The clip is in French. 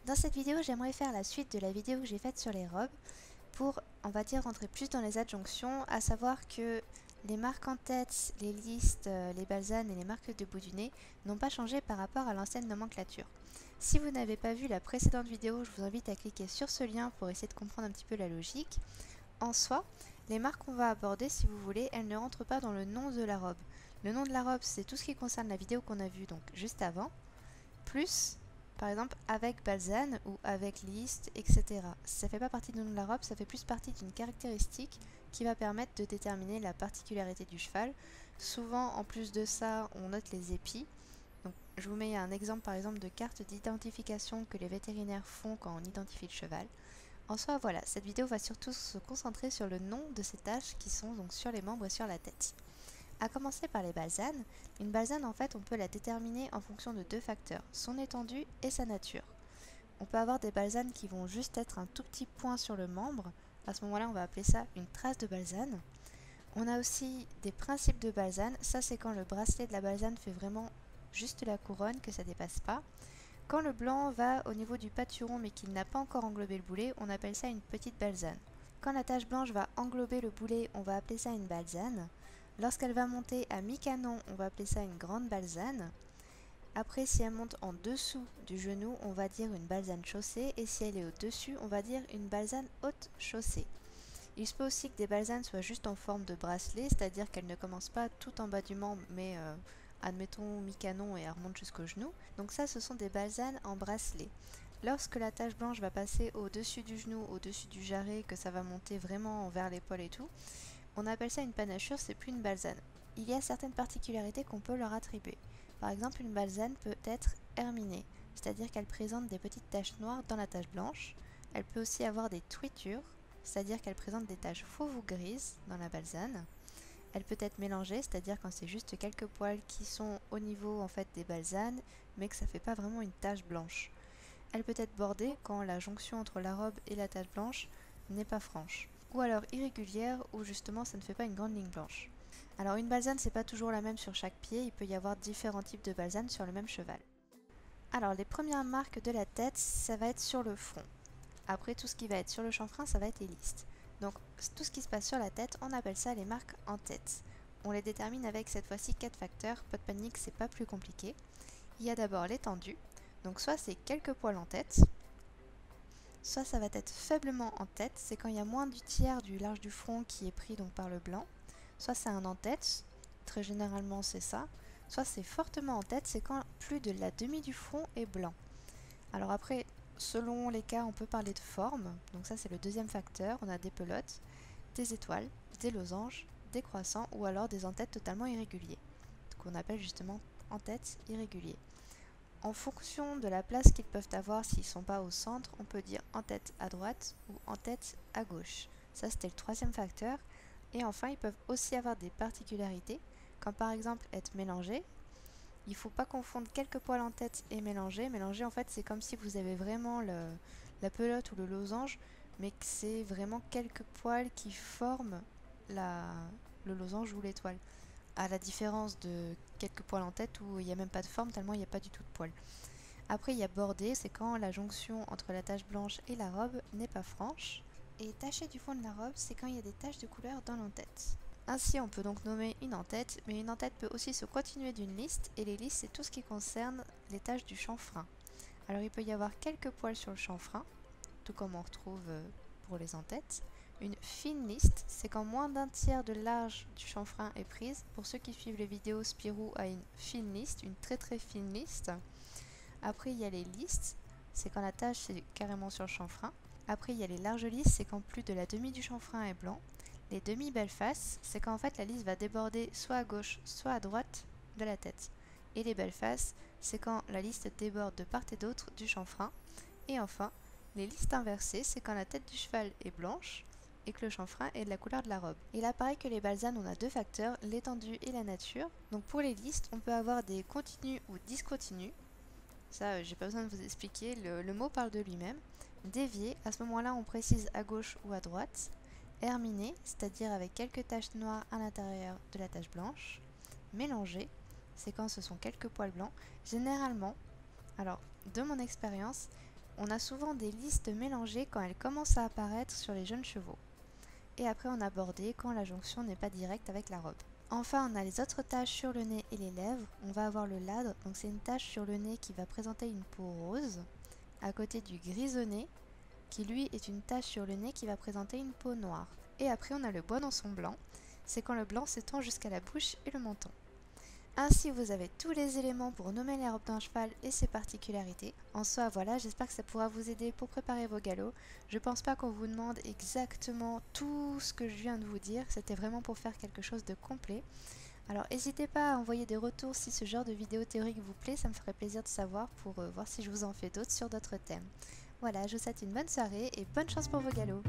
Dans cette vidéo, j'aimerais faire la suite de la vidéo que j'ai faite sur les robes pour, on va dire, rentrer plus dans les adjonctions, à savoir que les marques en tête, les listes, les balsanes et les marques de bout du nez n'ont pas changé par rapport à l'ancienne nomenclature. Si vous n'avez pas vu la précédente vidéo, je vous invite à cliquer sur ce lien pour essayer de comprendre un petit peu la logique. En soi, les marques qu'on va aborder, si vous voulez, elles ne rentrent pas dans le nom de la robe. Le nom de la robe, c'est tout ce qui concerne la vidéo qu'on a vue donc juste avant, plus par exemple avec balsane ou avec liste, etc. Ça ne fait pas partie du nom de la robe, ça fait plus partie d'une caractéristique qui va permettre de déterminer la particularité du cheval. Souvent, en plus de ça, on note les épis. Donc, je vous mets un exemple par exemple de carte d'identification que les vétérinaires font quand on identifie le cheval. En soi, voilà, cette vidéo va surtout se concentrer sur le nom de ces taches qui sont donc sur les membres et sur la tête. A commencer par les balsanes. Une balsane, en fait, on peut la déterminer en fonction de deux facteurs, son étendue et sa nature. On peut avoir des balsanes qui vont juste être un tout petit point sur le membre. À ce moment-là, on va appeler ça une trace de balsane. On a aussi des principes de balsane. Ça, c'est quand le bracelet de la balsane fait vraiment juste la couronne, que ça dépasse pas. Quand le blanc va au niveau du pâturon mais qu'il n'a pas encore englobé le boulet, on appelle ça une petite balsane. Quand la tache blanche va englober le boulet, on va appeler ça une balsane. Lorsqu'elle va monter à mi-canon, on va appeler ça une grande balsane. Après, si elle monte en dessous du genou, on va dire une balsane chaussée. Et si elle est au-dessus, on va dire une balsane haute chaussée. Il se peut aussi que des balsanes soient juste en forme de bracelet, c'est-à-dire qu'elles ne commencent pas tout en bas du membre, mais admettons mi-canon et elles remontent jusqu'au genou. Donc ça, ce sont des balsanes en bracelet. Lorsque la tache blanche va passer au-dessus du genou, au-dessus du jarret, que ça va monter vraiment vers l'épaule et tout, on appelle ça une panachure, c'est plus une balsane. Il y a certaines particularités qu'on peut leur attribuer. Par exemple, une balsane peut être herminée, c'est-à-dire qu'elle présente des petites taches noires dans la tache blanche. Elle peut aussi avoir des tweetures, c'est-à-dire qu'elle présente des taches fauves ou grises dans la balsane. Elle peut être mélangée, c'est-à-dire quand c'est juste quelques poils qui sont au niveau en fait des balsanes, mais que ça fait pas vraiment une tache blanche. Elle peut être bordée quand la jonction entre la robe et la tache blanche n'est pas franche. Ou alors irrégulière où justement ça ne fait pas une grande ligne blanche. Alors une balsane c'est pas toujours la même sur chaque pied, il peut y avoir différents types de balsanes sur le même cheval. Alors les premières marques de la tête, ça va être sur le front. Après tout ce qui va être sur le chanfrein, ça va être les listes. Donc tout ce qui se passe sur la tête, on appelle ça les marques en tête. On les détermine avec cette fois-ci 4 facteurs, pas de panique, c'est pas plus compliqué. Il y a d'abord l'étendue, donc soit c'est quelques poils en tête, soit ça va être faiblement en tête, c'est quand il y a moins du tiers du large du front qui est pris donc par le blanc, soit c'est un en tête, très généralement c'est ça, soit c'est fortement en tête, c'est quand plus de la demi du front est blanc. Alors après, selon les cas, on peut parler de forme, donc ça c'est le deuxième facteur, on a des pelotes, des étoiles, des losanges, des croissants ou alors des en-têtes totalement irréguliers, qu'on appelle justement en-tête irréguliers. En fonction de la place qu'ils peuvent avoir s'ils ne sont pas au centre, on peut dire en tête à droite ou en tête à gauche. Ça c'était le troisième facteur. Et enfin, ils peuvent aussi avoir des particularités, comme par exemple être mélangés. Il ne faut pas confondre quelques poils en tête et mélangés. Mélangés en fait c'est comme si vous avez vraiment la pelote ou le losange, mais que c'est vraiment quelques poils qui forment le losange ou l'étoile. À la différence de quelques poils en tête où il n'y a même pas de forme tellement il n'y a pas du tout de poils. Après il y a bordé, c'est quand la jonction entre la tache blanche et la robe n'est pas franche. Et taché du fond de la robe, c'est quand il y a des taches de couleur dans l'entête. Ainsi on peut donc nommer une en-tête, mais une en-tête peut aussi se continuer d'une liste, et les listes c'est tout ce qui concerne les taches du chanfrein. Alors il peut y avoir quelques poils sur le chanfrein, tout comme on retrouve pour les en-têtes. Une fine liste, c'est quand moins d'un tiers de large du chanfrein est prise. Pour ceux qui suivent les vidéos, Spirou a une fine liste, une très très fine liste. Après, il y a les listes, c'est quand la tache c'est carrément sur le chanfrein. Après, il y a les larges listes, c'est quand plus de la demi du chanfrein est blanc. Les demi-belles-faces, c'est quand en fait la liste va déborder soit à gauche, soit à droite de la tête. Et les belles-faces, c'est quand la liste déborde de part et d'autre du chanfrein. Et enfin, les listes inversées, c'est quand la tête du cheval est blanche et que le chanfrein est de la couleur de la robe. Et là, pareil que les balsanes, on a deux facteurs, l'étendue et la nature. Donc pour les listes, on peut avoir des continus ou discontinus. Ça, j'ai pas besoin de vous expliquer, le mot parle de lui-même. Dévié, à ce moment-là, on précise à gauche ou à droite. Herminé, c'est-à-dire avec quelques taches noires à l'intérieur de la tache blanche. Mélangé, c'est quand ce sont quelques poils blancs. Généralement, alors de mon expérience, on a souvent des listes mélangées quand elles commencent à apparaître sur les jeunes chevaux. Et après on a bordé quand la jonction n'est pas directe avec la robe. Enfin, on a les autres taches sur le nez et les lèvres. On va avoir le ladre, donc c'est une tache sur le nez qui va présenter une peau rose, à côté du grisonné, qui lui est une tache sur le nez qui va présenter une peau noire. Et après on a le bois dans son blanc, c'est quand le blanc s'étend jusqu'à la bouche et le menton. Ainsi vous avez tous les éléments pour nommer les robes d'un cheval et ses particularités. En soi voilà, j'espère que ça pourra vous aider pour préparer vos galops. Je pense pas qu'on vous demande exactement tout ce que je viens de vous dire, c'était vraiment pour faire quelque chose de complet. Alors n'hésitez pas à envoyer des retours si ce genre de vidéo théorique vous plaît, ça me ferait plaisir de savoir pour voir si je vous en fais d'autres sur d'autres thèmes. Voilà, je vous souhaite une bonne soirée et bonne chance pour vos galops.